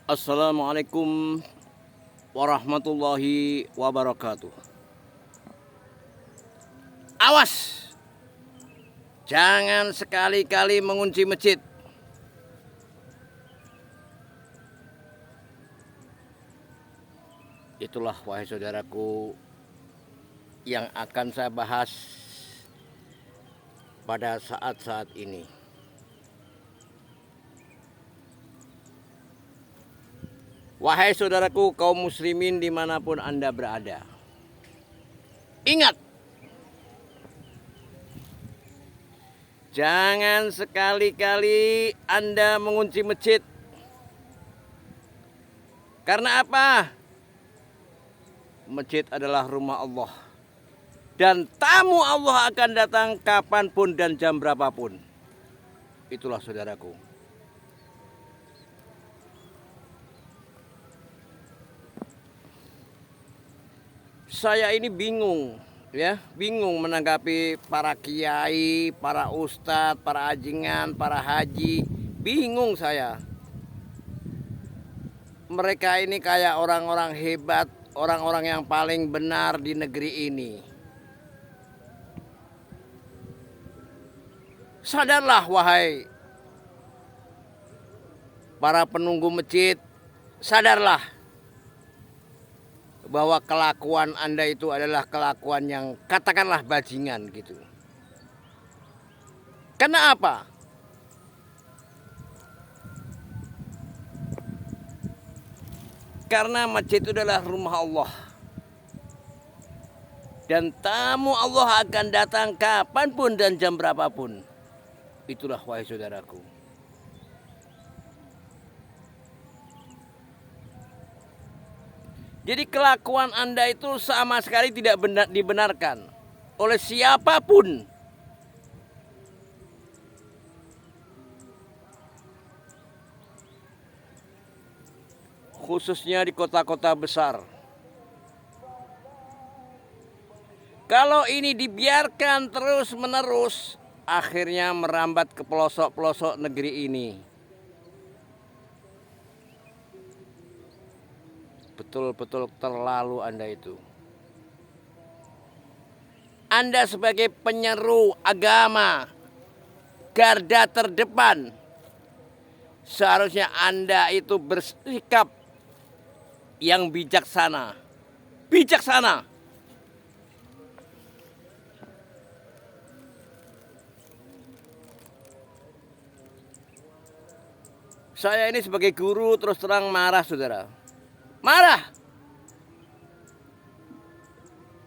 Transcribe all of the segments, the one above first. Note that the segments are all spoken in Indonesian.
Assalamualaikum warahmatullahi wabarakatuh. Awas, jangan sekali-kali mengunci masjid. Itulah wahai saudaraku yang akan saya bahas pada saat-saat ini. Wahai saudaraku kaum muslimin dimanapun Anda berada, ingat, jangan sekali-kali Anda mengunci masjid. Karena apa? Masjid adalah rumah Allah, dan tamu Allah akan datang kapanpun dan jam berapapun. Itulah saudaraku. Saya ini bingung, bingung menanggapi para kiai, para ustadz, para ajingan, para haji. Bingung saya. Mereka ini kayak orang-orang hebat, orang-orang yang paling benar di negeri ini. Sadarlah wahai para penunggu masjid, sadarlah bahwa kelakuan Anda itu adalah kelakuan yang katakanlah bajingan gitu. Karena apa? Karena masjid itu adalah rumah Allah, dan tamu Allah akan datang kapanpun dan jam berapapun. Itulah wahai saudaraku. Jadi kelakuan Anda itu sama sekali tidak dibenarkan oleh siapapun. Khususnya di kota-kota besar. Kalau ini dibiarkan terus-menerus, akhirnya merambat ke pelosok-pelosok negeri ini. Betul-betul terlalu Anda itu. Anda sebagai penyeru agama, garda terdepan, seharusnya Anda itu bersikap yang bijaksana. Bijaksana. Saya ini sebagai guru terus terang marah, saudara. Marah.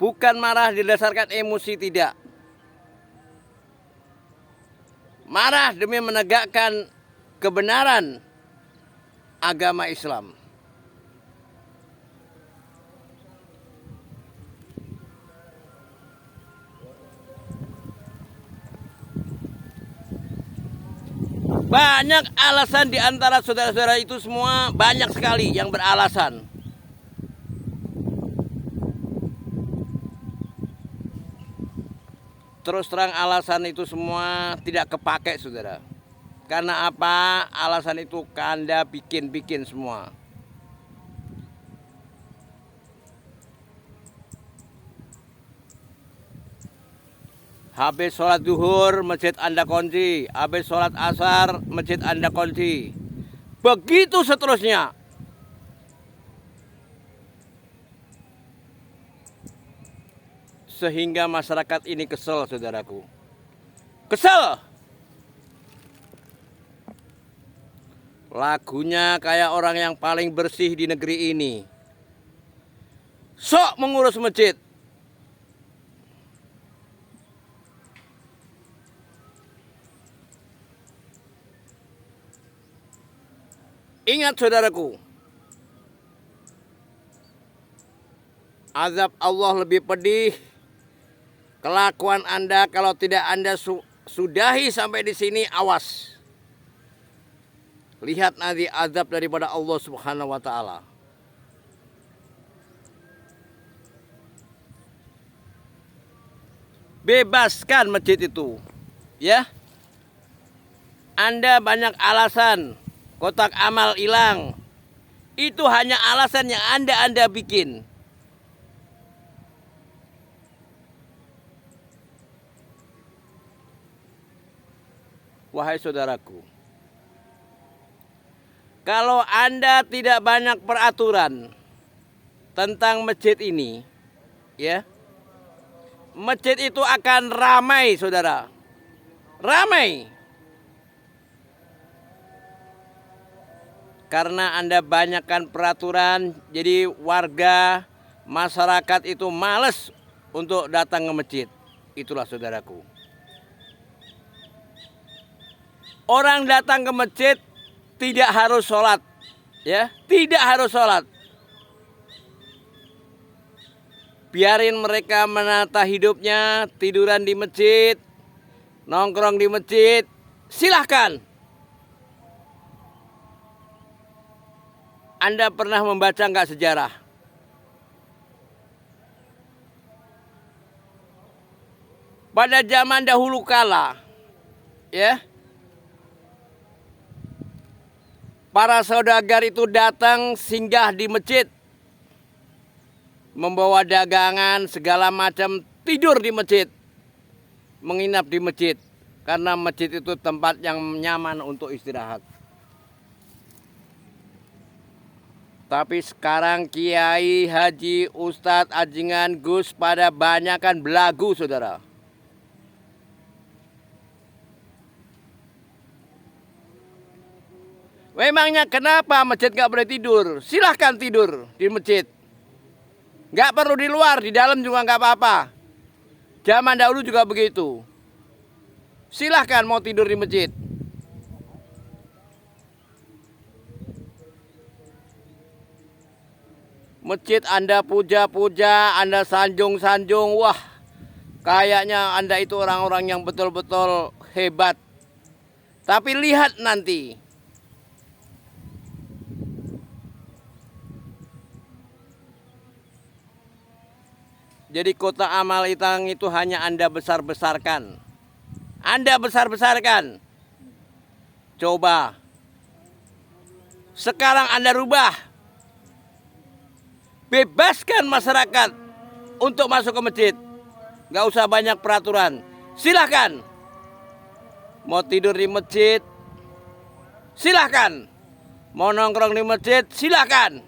Bukan marah didasarkan emosi, tidak. Marah demi menegakkan kebenaran agama Islam. Banyak alasan di antara saudara-saudara itu semua, banyak sekali yang beralasan. Terus terang alasan itu semua tidak kepake, saudara. Karena apa? Alasan itu Anda bikin-bikin semua. Habis sholat duhur, masjid Anda kunci. Habis sholat asar, masjid Anda kunci. Begitu seterusnya. Sehingga masyarakat ini kesel, saudaraku. Kesel. Lagunya kayak orang yang paling bersih di negeri ini. Sok mengurus masjid. Ingat saudaraku, azab Allah lebih pedih. Kelakuan Anda kalau tidak Anda sudahi sampai di sini, awas. Lihat nanti azab daripada Allah Subhanahu wa taala. Bebaskan masjid itu. Ya. Anda banyak alasan. Kotak amal hilang, Itu hanya alasan yang Anda bikin. Wahai saudaraku, kalau Anda tidak banyak peraturan tentang masjid ini, ya, masjid itu akan ramai, saudara. Ramai. Karena Anda banyakkan peraturan, jadi warga, masyarakat itu malas untuk datang ke masjid. Itulah saudaraku. Orang datang ke masjid tidak harus sholat, ya, tidak harus sholat. Biarin mereka menata hidupnya, tiduran di masjid, nongkrong di masjid, silahkan. Anda pernah membaca nggak sejarah? Pada zaman dahulu kala, ya, para saudagar itu datang singgah di masjid, membawa dagangan segala macam, tidur di masjid, menginap di masjid, karena masjid itu tempat yang nyaman untuk istirahat. Tapi sekarang kiai, haji, ustadz, ajingan, gus pada banyakan belagu, saudara. Memangnya kenapa masjid nggak boleh tidur? Silahkan tidur di masjid. Nggak perlu di luar, di dalam juga nggak apa-apa. Zaman dahulu juga begitu. Silahkan mau tidur di masjid. Masjid Anda puja-puja, Anda sanjung-sanjung, wah, kayaknya Anda itu orang-orang yang betul-betul hebat. Tapi lihat nanti. Jadi kota amal Itang itu hanya Anda besar-besarkan. Anda besar-besarkan. Coba. Sekarang Anda rubah. Bebaskan masyarakat untuk masuk ke masjid. Gak usah banyak peraturan. Silahkan. Mau tidur di masjid, silahkan. Mau nongkrong di masjid, silahkan.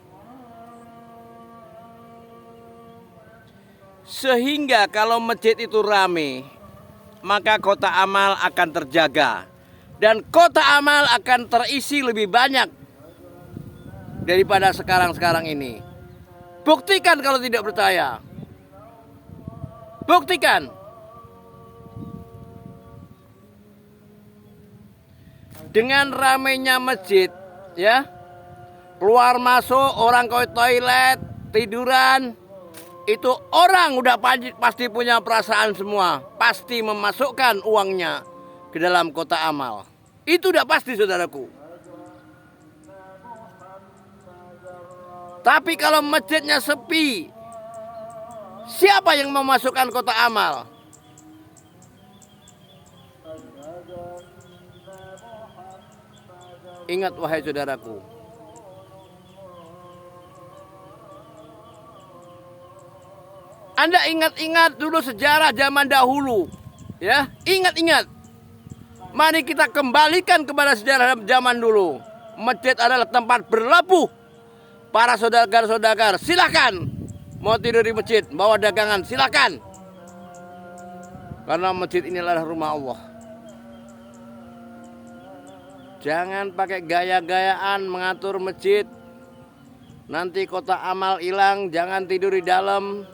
Sehingga kalau masjid itu rame, maka kota amal akan terjaga. Dan kota amal akan terisi lebih banyak daripada sekarang-sekarang ini. Buktikan kalau tidak percaya. Buktikan. Dengan ramainya masjid, ya, keluar masuk, orang ke toilet, tiduran, itu orang udah pasti punya perasaan semua. Pasti memasukkan uangnya ke dalam kota amal. Itu udah pasti, saudaraku. Tapi kalau masjidnya sepi, siapa yang memasukkan kota amal? Ingat wahai saudaraku. Anda ingat-ingat dulu sejarah zaman dahulu. Ya, ingat-ingat. Mari kita kembalikan kepada sejarah zaman dulu. Masjid adalah tempat berlabuh para saudagar-saudagar. Silakan. Mau tidur di masjid, bawa dagangan, silakan. Karena masjid inilah rumah Allah. Jangan pakai gaya-gayaan mengatur masjid. Nanti kota amal hilang, jangan tidur di dalam.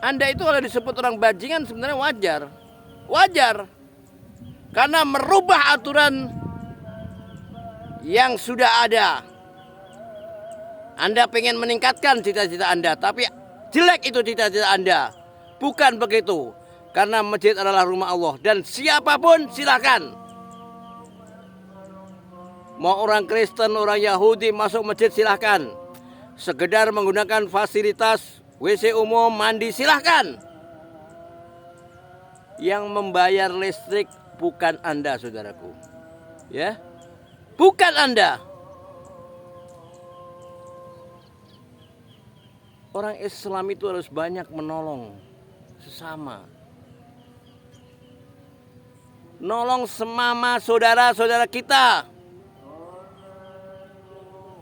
Anda itu kalau disebut orang bajingan sebenarnya wajar. Wajar. Karena merubah aturan yang sudah ada. Anda pengen meningkatkan cita-cita Anda, tapi jelek itu cita-cita Anda. Bukan begitu. Karena masjid adalah rumah Allah. Dan siapapun silakan. Mau orang Kristen, orang Yahudi masuk masjid silakan. Sekedar menggunakan fasilitas WC umum, mandi silahkan. Yang membayar listrik bukan Anda, saudaraku. Ya, bukan Anda. Orang Islam itu harus banyak menolong sesama. Nolong semama saudara-saudara kita.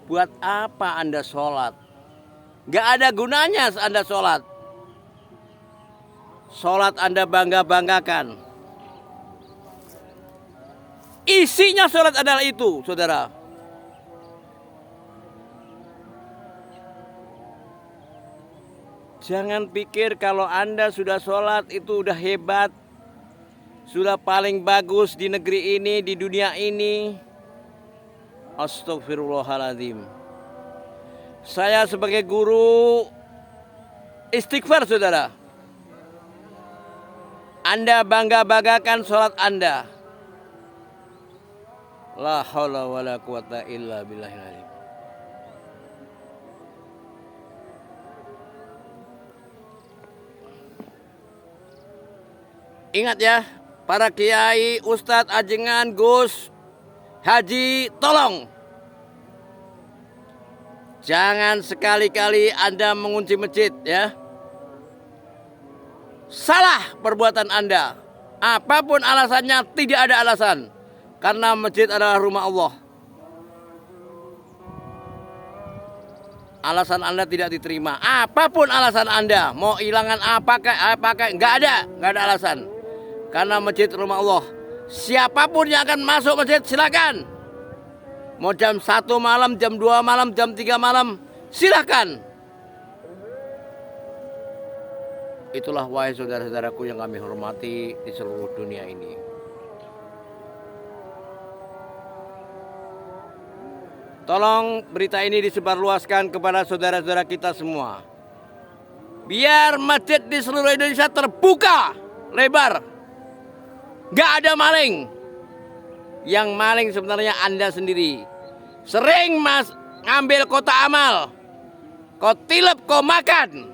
Buat apa Anda sholat? Gak ada gunanya Anda sholat. Sholat Anda bangga-banggakan. Isinya sholat adalah itu, saudara. Jangan pikir kalau Anda sudah sholat itu udah hebat, sudah paling bagus di negeri ini, di dunia ini. Astagfirullahaladzim. Saya sebagai guru istighfar, saudara. Anda bangga-banggakan sholat Anda. La haula wala quwata illa billahil azim. Ingat ya, para kiai, ustadz, ajengan, gus, haji, tolong. Jangan sekali-kali Anda mengunci masjid ya. Salah perbuatan Anda. Apapun alasannya, tidak ada alasan. Karena masjid adalah rumah Allah. Alasan Anda tidak diterima. Apapun alasan Anda, mau hilangan apakah, nggak ada alasan. Karena masjid rumah Allah. Siapapun yang akan masuk masjid silakan. Mau jam 1 malam, jam 2 malam, jam 3 malam, silakan. Itulah wahai saudara-saudaraku yang kami hormati di seluruh dunia ini. Tolong berita ini disebarluaskan kepada saudara-saudara kita semua. Biar masjid di seluruh Indonesia terbuka lebar. Gak ada maling. Yang maling sebenarnya Anda sendiri. Sering ngambil kotak amal. Kau tilep, kau makan.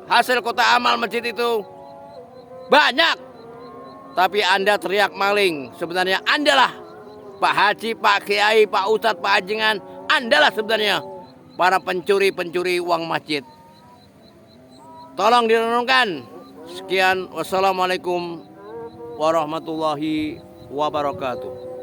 Hasil kotak amal masjid itu banyak. Tapi Anda teriak maling. Sebenarnya Anda lah Pak Haji, Pak Kiai, Pak Ustadz, Pak Ajengan. Anda lah sebenarnya para pencuri-pencuri uang masjid. Tolong direnungkan. Sekian, wassalamualaikum warahmatullahi wabarakatuh.